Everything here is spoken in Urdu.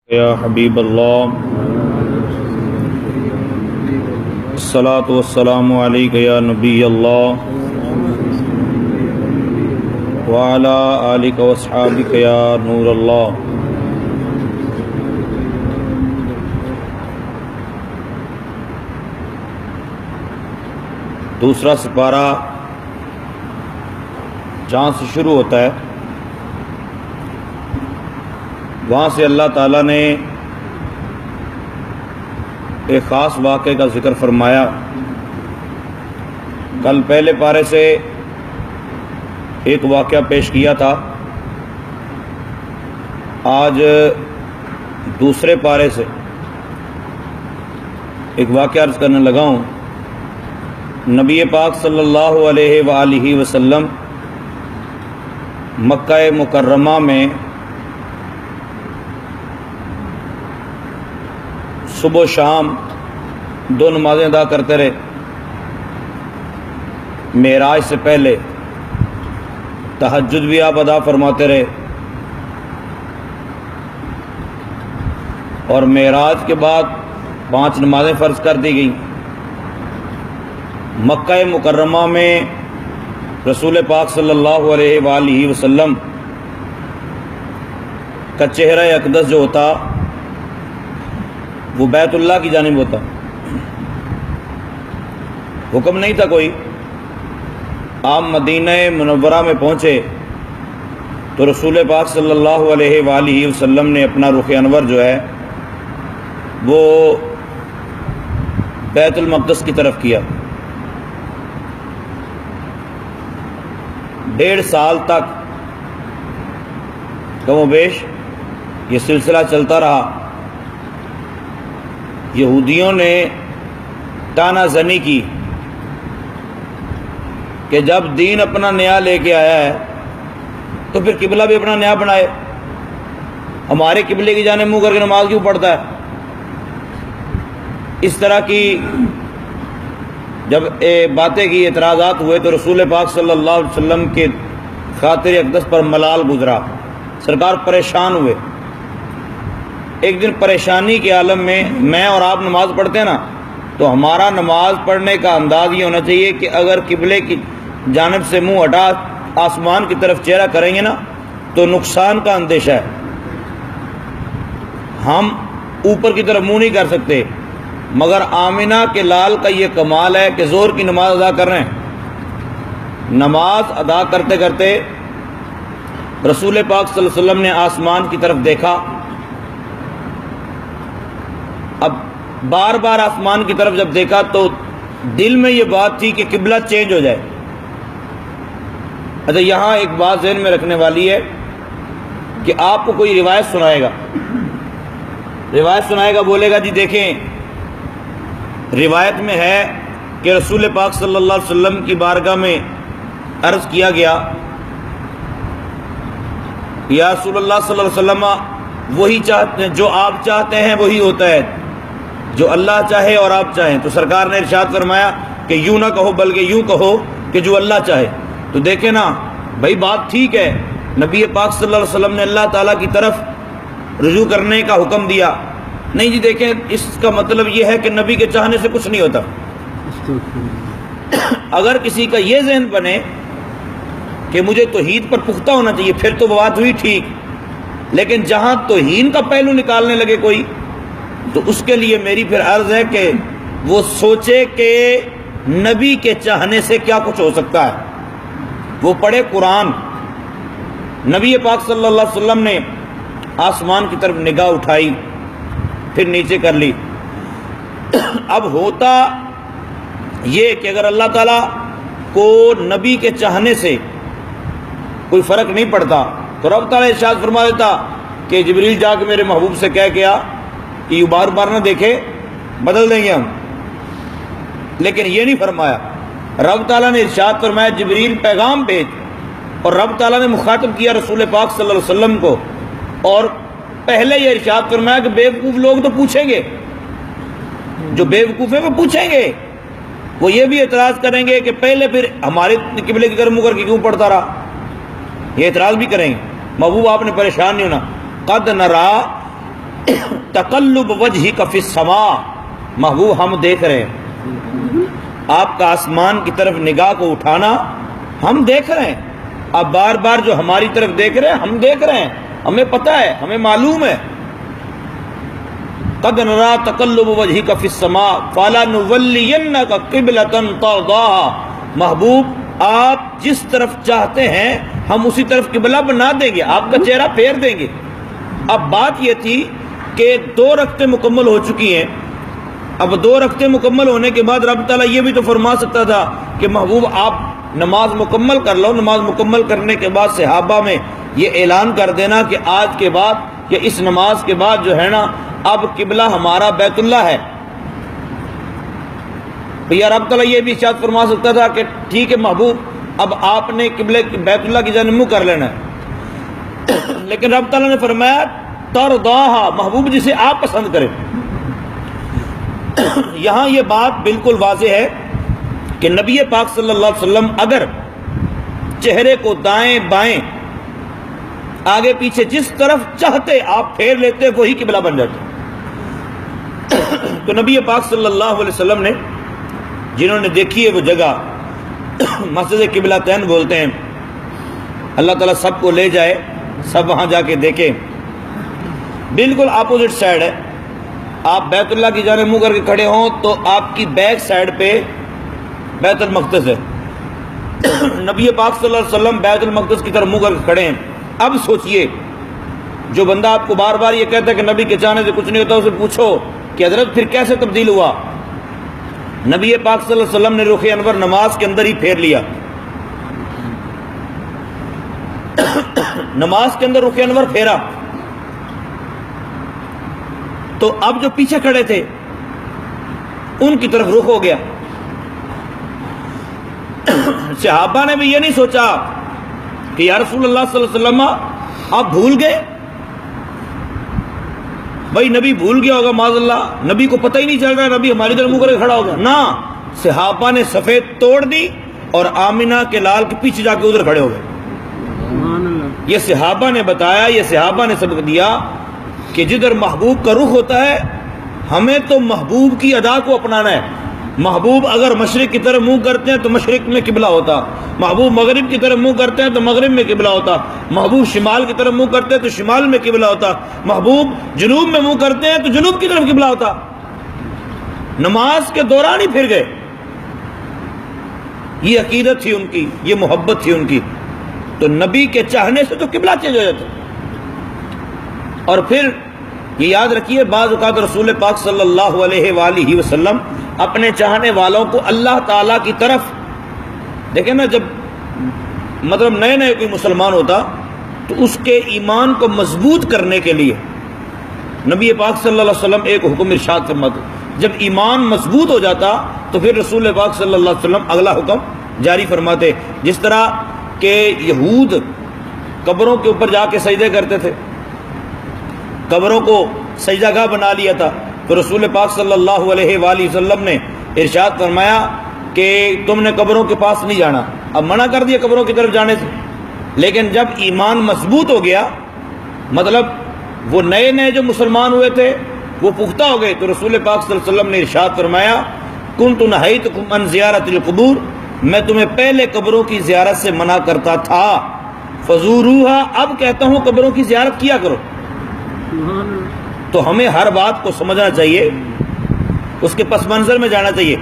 یا حبیب اللہ الصلاۃ والسلام علیک یا نبی اللہ وعلی آلک واصحابک یا نور اللہ۔ دوسرا سپارہ جہاں سے شروع ہوتا ہے وہاں سے اللہ تعالیٰ نے ایک خاص واقعے کا ذکر فرمایا۔ کل پہلے پارے سے ایک واقعہ پیش کیا تھا، آج دوسرے پارے سے ایک واقعہ عرض کرنے لگا ہوں۔ نبی پاک صلی اللہ علیہ وآلہ وسلم مکہ مکرمہ میں صبح و شام دو نمازیں ادا کرتے رہے۔ معراج سے پہلے تہجد بھی آپ ادا فرماتے رہے، اور معراج کے بعد 5 نمازیں فرض کر دی گئیں۔ مکہ مکرمہ میں رسول پاک صلی اللہ علیہ وآلہ وسلم کا چہرہ اقدس جو ہوتا وہ بیت اللہ کی جانب ہوتا، حکم نہیں تھا کوئی۔ آپ مدینہ منورہ میں پہنچے تو رسول پاک صلی اللہ علیہ وآلہ وسلم نے اپنا رخ انور جو ہے وہ بیت المقدس کی طرف کیا۔ 1.5 سال تک کم و بیش یہ سلسلہ چلتا رہا۔ یہودیوں نے تانا زنی کی کہ جب دین اپنا نیا لے کے آیا ہے تو پھر قبلہ بھی اپنا نیا بنائے، ہمارے قبلے کی جانب منہ کر کے نماز کیوں پڑھتا ہے؟ اس طرح کی جب باتیں کی، اعتراضات ہوئے تو رسول پاک صلی اللہ علیہ وسلم کے خاطر اقدس پر ملال گزرا، سرکار پریشان ہوئے۔ ایک دن پریشانی کے عالم میں اور آپ نماز پڑھتے ہیں نا، تو ہمارا نماز پڑھنے کا انداز یہ ہونا چاہیے کہ اگر قبلے کی جانب سے منہ ہٹا آسمان کی طرف چہرہ کریں گے نا تو نقصان کا اندیشہ ہے۔ ہم اوپر کی طرف منہ نہیں کر سکتے، مگر آمنہ کے لال کا یہ کمال ہے کہ زور کی نماز ادا کر رہے ہیں۔ نماز ادا کرتے کرتے رسول پاک صلی اللہ علیہ وسلم نے آسمان کی طرف دیکھا۔ اب بار بار آسمان کی طرف جب دیکھا تو دل میں یہ بات تھی کہ قبلہ چینج ہو جائے۔ اچھا، یہاں ایک بات ذہن میں رکھنے والی ہے کہ آپ کو کوئی روایت سنائے گا، بولے گا جی دیکھیں روایت میں ہے کہ رسول پاک صلی اللہ علیہ وسلم کی بارگاہ میں عرض کیا گیا، یا رسول اللہ صلی اللہ علیہ وسلم وہی چاہتے ہیں جو آپ چاہتے ہیں وہی ہوتا ہے، جو اللہ چاہے اور آپ چاہیں۔ تو سرکار نے ارشاد فرمایا کہ یوں نہ کہو بلکہ یوں کہو کہ جو اللہ چاہے۔ تو دیکھیں نا بھائی، بات ٹھیک ہے، نبی پاک صلی اللہ علیہ وسلم نے اللہ تعالیٰ کی طرف رجوع کرنے کا حکم دیا نہیں جی، دیکھیں اس کا مطلب یہ ہے کہ نبی کے چاہنے سے کچھ نہیں ہوتا۔ اگر کسی کا یہ ذہن بنے کہ مجھے توحید پر پختہ ہونا چاہیے پھر تو بات ہوئی ٹھیک، لیکن جہاں توہین کا پہلو نکالنے لگے کوئی تو اس کے لیے میری پھر عرض ہے کہ وہ سوچے کہ نبی کے چاہنے سے کیا کچھ ہو سکتا ہے۔ وہ پڑھے قرآن۔ نبی پاک صلی اللہ علیہ وسلم نے آسمان کی طرف نگاہ اٹھائی، پھر نیچے کر لی۔ اب ہوتا یہ کہ اگر اللہ تعالیٰ کو نبی کے چاہنے سے کوئی فرق نہیں پڑتا تو رب تعالیٰ ارشاد فرما دیتا کہ جبریل جا کے میرے محبوب سے کہہ کے آ کہ یہ بار بار نہ دیکھے، بدل دیں گے ہم۔ لیکن یہ نہیں فرمایا، رب تعالیٰ نے ارشاد فرمایا جبریل پیغام بھیج، اور رب تعالیٰ نے مخاطب کیا رسول پاک صلی اللہ علیہ وسلم کو، اور پہلے یہ ارشاد فرمایا کہ بے وقوف لوگ تو پوچھیں گے، جو بے وقوف ہیں وہ پوچھیں گے، وہ یہ بھی اعتراض کریں گے کہ پہلے پھر ہمارے قبلے کی طرف منہ کر کے کیوں پڑھتا رہا، یہ اعتراض بھی کریں گے۔ محبوب آپ نے پریشان نہیں ہونا۔ قد نرا تقلب وجہک فی السماء، محبوب ہم دیکھ رہے ہیں آپ کا آسمان کی طرف نگاہ کو اٹھانا، ہم دیکھ رہے ہیں، آپ بار بار جو ہماری طرف دیکھ رہے ہیں ہم دیکھ رہے ہیں، ہمیں پتہ ہے، ہمیں معلوم ہے۔ قد نرى تقلب وجهك في السماء فلنولينك قبلة ترضاها، محبوب آپ جس طرف چاہتے ہیں ہم اسی طرف قبلہ بنا دیں گے، آپ کا چہرہ پھیر دیں گے۔ اب بات یہ تھی کہ 2 رکعتیں مکمل ہو چکی ہیں، اب 2 رکعتیں مکمل ہونے کے بعد رب تعالیٰ یہ بھی تو فرما سکتا تھا کہ محبوب آپ نماز مکمل کر لو، نماز مکمل کرنے کے بعد صحابہ میں یہ اعلان کر دینا کہ آج کے بعد یا اس نماز کے بعد جو ہے نا اب قبلہ ہمارا بیت اللہ ہے۔ یا رب تعالیٰ یہ بھی ارشاد فرما سکتا تھا کہ ٹھیک ہے محبوب اب آپ نے قبلے بیت اللہ کی جانب منہ کر لینا ہے، لیکن رب تعالیٰ نے فرمایا ترضاها، محبوب جسے آپ پسند کریں۔ یہاں یہ بات بالکل واضح ہے کہ نبی پاک صلی اللہ علیہ وسلم اگر چہرے کو دائیں بائیں آگے پیچھے جس طرف چاہتے آپ پھیر لیتے وہی قبلہ بن جاتے۔ تو نبی پاک صلی اللہ علیہ وسلم نے، جنہوں نے دیکھی ہے وہ جگہ مسجد قبلتین بولتے ہیں، اللہ تعالیٰ سب کو لے جائے، سب وہاں جا کے دیکھیں، بالکل اپوزٹ سائڈ ہے، آپ بیت اللہ کی جانب منہ کر کے کھڑے ہوں تو آپ کی بیک سائڈ پہ بیت المقدس ہے، نبی پاک صلی اللہ علیہ وسلم بیت المقدس کی طرف منہ کر کے کھڑے ہیں۔ اب سوچئے، جو بندہ آپ کو بار بار یہ کہتا ہے کہ نبی کے چاہنے سے کچھ نہیں ہوتا، اسے پوچھو کہ حضرت پھر کیسے تبدیل ہوا؟ نبی پاک صلی اللہ علیہ وسلم نے رخ انور نماز کے اندر ہی پھیر لیا، نماز کے اندر رخ انور پھیرا، تو اب جو پیچھے کھڑے تھے ان کی طرف رخ ہو گیا۔ صحابہ نے بھی یہ نہیں سوچا کہ یا رسول اللہ صلی اللہ علیہ وسلم آپ بھول گئے، بھائی نبی بھول گیا ہوگا معاذ اللہ، نبی کو پتہ ہی نہیں چل رہا نبی ہماری طرف منہ کر کے کھڑا ہوگا۔ نہ، صحابہ نے صفیں توڑ دی اور آمنہ کے لال کے پیچھے جا کے ادھر کھڑے ہو گئے۔ یہ صحابہ نے بتایا، یہ صحابہ نے سبق دیا کہ جدھر محبوب کا رخ ہوتا ہے ہمیں تو محبوب کی ادا کو اپنانا ہے۔ محبوب اگر مشرق کی طرف منہ کرتے ہیں تو مشرق میں قبلہ ہوتا، محبوب مغرب کی طرف منہ کرتے ہیں تو مغرب میں قبلہ ہوتا، محبوب شمال کی طرف منہ کرتے ہیں تو شمال میں قبلہ ہوتا، محبوب جنوب میں منہ کرتے ہیں تو جنوب کی طرف قبلہ ہوتا۔ نماز کے دوران ہی پھر گئے، یہ عقیدت تھی ان کی، یہ محبت تھی ان کی، تو نبی کے چاہنے سے تو قبلہ چینج ہو جاتا۔ اور پھر یہ یاد رکھیے بعض اوقات رسول پاک صلی اللہ علیہ وآلہ وسلم اپنے چاہنے والوں کو اللہ تعالیٰ کی طرف، دیکھیں نا جب مطلب نئے نئے کوئی مسلمان ہوتا تو اس کے ایمان کو مضبوط کرنے کے لیے نبی پاک صلی اللہ علیہ وسلم ایک حکم ارشاد فرماتے، جب ایمان مضبوط ہو جاتا تو پھر رسول پاک صلی اللہ علیہ وسلم اگلا حکم جاری فرماتے۔ جس طرح کہ یہود قبروں کے اوپر جا کے سجدے کرتے تھے، قبروں کو سجدہ گاہ بنا لیا تھا، تو رسول پاک صلی اللہ علیہ وآلہ وسلم نے ارشاد فرمایا کہ تم نے قبروں کے پاس نہیں جانا، اب منع کر دیا قبروں کی طرف جانے سے۔ لیکن جب ایمان مضبوط ہو گیا، مطلب وہ نئے نئے جو مسلمان ہوئے تھے وہ پختہ ہو گئے، تو رسول پاک صلی اللہ علیہ وسلم نے ارشاد فرمایا کنت نہیتکم عن زیارت القبور، میں تمہیں پہلے قبروں کی زیارت سے منع کرتا تھا، فزوروہا، اب کہتا ہوں قبروں کی زیارت کیا کرو۔ تو ہمیں ہر بات کو سمجھنا چاہیے، اس کے پس منظر میں جانا چاہیے۔